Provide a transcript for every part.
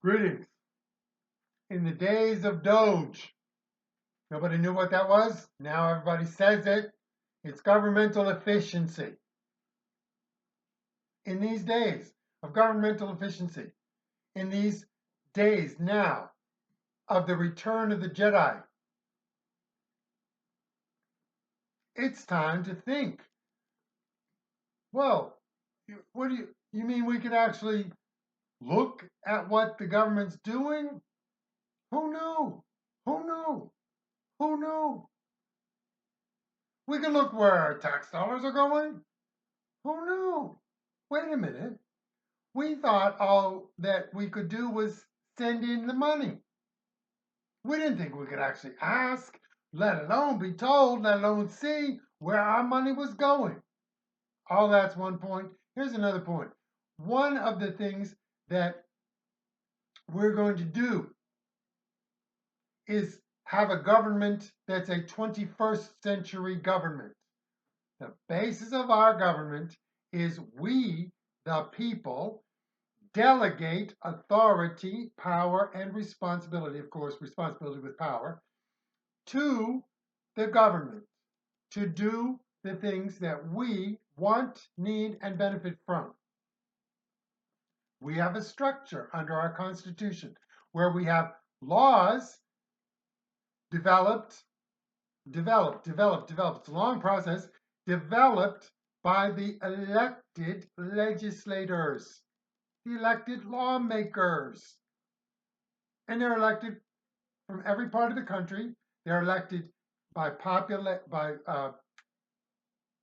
Greetings. In the days of DOGE, nobody knew what that was. Now everybody says it. It's governmental efficiency. In these days of governmental efficiency, in these days now of the return of the Jedi, it's time to think. Well, what do you mean we could actually look at what the government's doing? Who knew? Who knew? Who knew? We can look where our tax dollars are going. Who knew? Wait a minute. We thought all that we could do was send in the money. We didn't think we could actually ask, let alone be told, let alone see where our money was going. All that's one point. Here's another point. One of the things that we're going to do is have a government that's a 21st century government. The basis of our government is we, the people, delegate authority, power, and responsibility, of course, responsibility with power, to the government to do the things that we want, need, and benefit from. We have a structure under our Constitution where we have laws developed. It's a long process, developed by the elected legislators, the elected lawmakers. And they're elected from every part of the country. They're elected by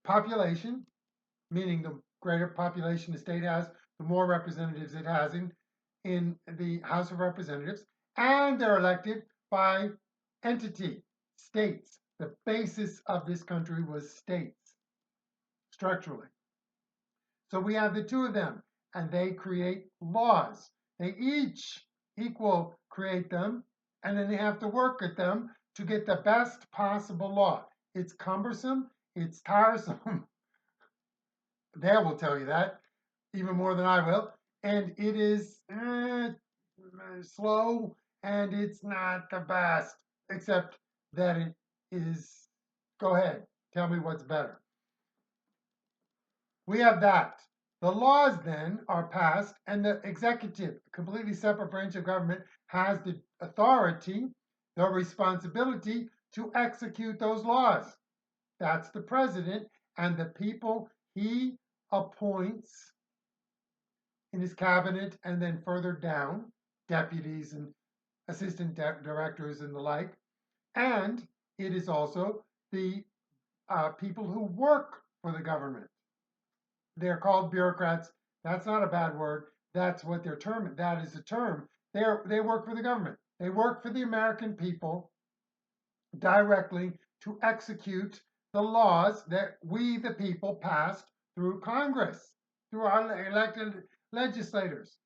population, meaning the greater population the state has, the more representatives it has in the House of Representatives. And they're elected by entity, states. The basis of this country was states, structurally. So we have the two of them, and they create laws. They each create them, and then they have to work at them to get the best possible law. It's cumbersome, it's tiresome. They will tell you that even more than I will. And it is slow, and it's not the best, except that it is. Go ahead, tell me what's better. We have that. The laws then are passed, and the executive, a completely separate branch of government, has the authority, the responsibility to execute those laws. That's the president and the people he appoints in his cabinet, and then further down, deputies and assistant directors and the like. And it is also the people who work for the government. They're called bureaucrats. That's not a bad word. That's what their term. That is the term. They work for the government. They work for the American people directly to execute the laws that we, the people, passed through Congress, through our elected legislators.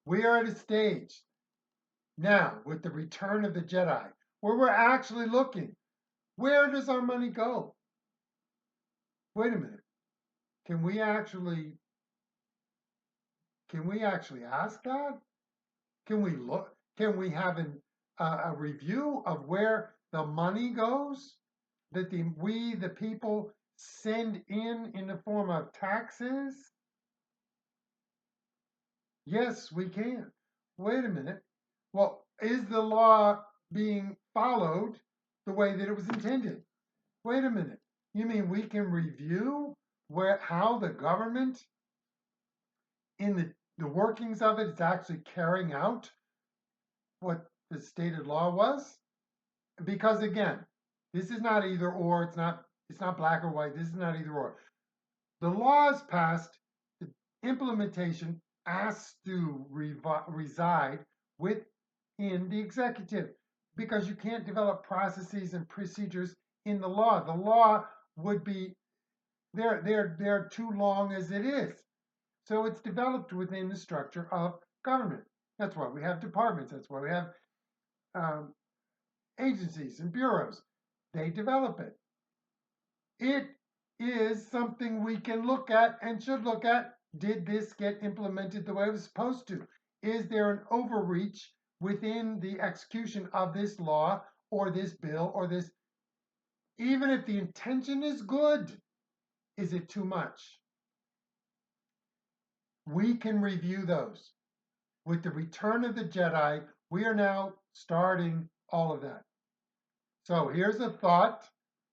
We are at a stage now with the return of the Jedi where we're actually looking, where does our money go? Wait a minute. Can we actually ask that? Can we look? Can we have a review of where the money goes that we, the people, send in the form of taxes? Yes, we can. Wait a minute. Well, is the law being followed the way that it was intended? Wait a minute. You mean we can review how the government in the workings of it is actually carrying out what the stated law was? Because again, this is not either or, it's not black or white, this is not either or. The laws passed, the implementation has to reside within the executive, because you can't develop processes and procedures in the law. The law would be they're too long as it is. So it's developed within the structure of government. That's why we have departments. That's why we have agencies and bureaus. They develop it. It is something we can look at and should look at. Did this get implemented the way it was supposed to? is there an overreach within the execution of this law or this bill or this, even if the intention is good, is it too much? We can review those. With the return of the Jedi, we are now starting all of that. So here's a thought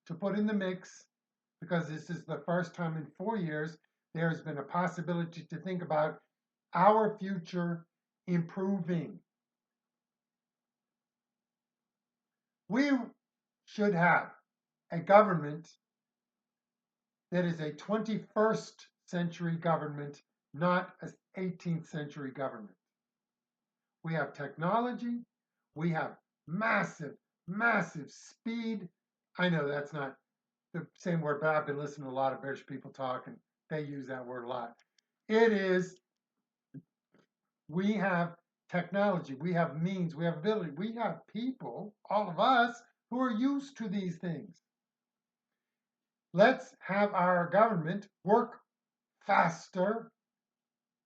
to put in the mix, because this is the first time in 4 years there's been a possibility to think about our future improving. We should have a government that is a 21st century government, not an 18th century government. We have technology, we have massive, massive speed. I know that's not the same word, but I've been listening to a lot of British people talk, and they use that word a lot. It is, we have technology, we have means, we have ability, we have people, all of us, who are used to these things. Let's have our government work faster,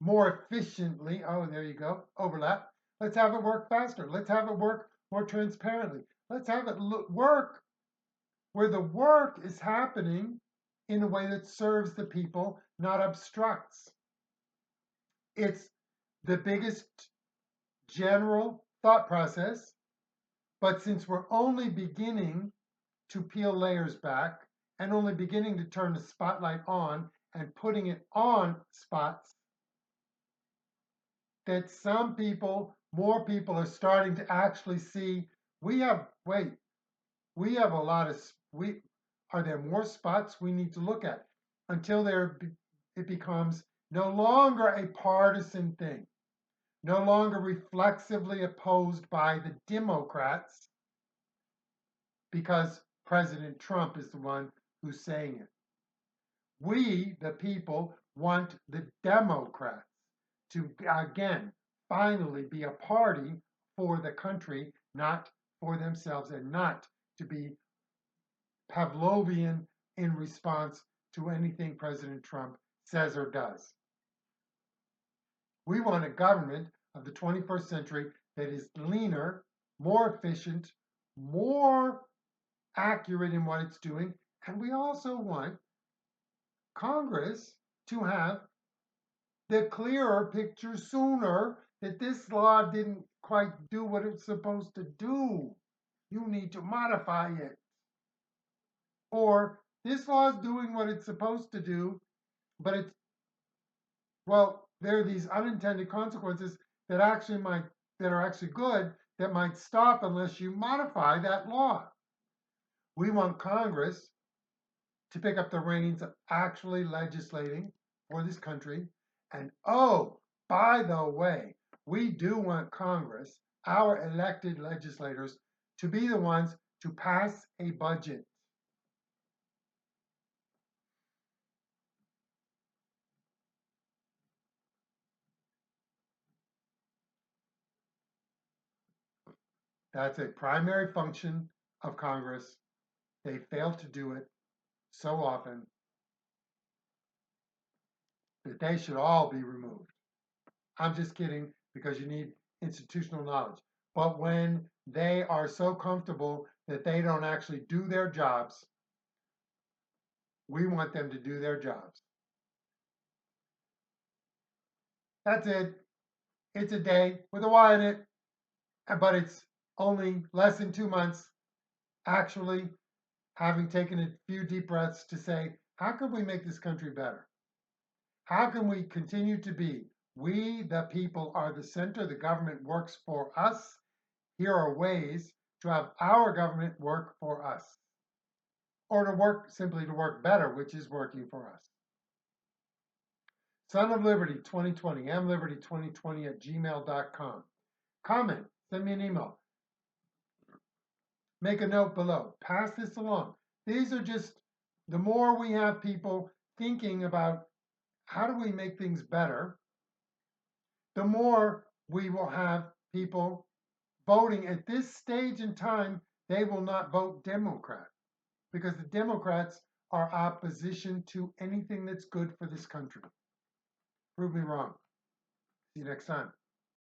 more efficiently. Oh, there you go, overlap. Let's have it work faster. Let's have it work more transparently. Let's have it work where the work is happening in a way that serves the people, not obstructs. It's the biggest general thought process, but since we're only beginning to peel layers back and only beginning to turn the spotlight on and putting it on spots, that some people, more people are starting to actually see, we have a lot of, are there more spots we need to look at until it becomes no longer a partisan thing, no longer reflexively opposed by the Democrats because President Trump is the one who's saying it. We, the people, want the Democrats to, again, finally be a party for the country, not for themselves, and not to be Pavlovian in response to anything President Trump says or does. We want a government of the 21st century that is leaner, more efficient, more accurate in what it's doing, and we also want Congress to have the clearer picture sooner that this law didn't quite do what it's supposed to do. You need to modify it. Or this law is doing what it's supposed to do, but it's, well, there are these unintended consequences that are actually good, that might stop unless you modify that law. We want Congress to pick up the reins of actually legislating for this country. And oh, by the way, we do want Congress, our elected legislators, to be the ones to pass a budget. That's a primary function of Congress. They fail to do it so often that they should all be removed. I'm just kidding, because you need institutional knowledge. But when they are so comfortable that they don't actually do their jobs, we want them to do their jobs. That's it. It's a day with a Y in it, but it's only less than 2 months actually having taken a few deep breaths to say, how can we make this country better? How can we continue to be? We, the people, are the center. The government works for us. Here are ways to have our government work for us, or to work, simply to work better, which is working for us. Son of Liberty 2020, mliberty2020@gmail.com. Comment, send me an email. Make a note below. Pass this along. These are just, the more we have people thinking about how do we make things better, the more we will have people voting. At this stage in time, they will not vote Democrat, because the Democrats are opposition to anything that's good for this country. Prove me wrong. See you next time.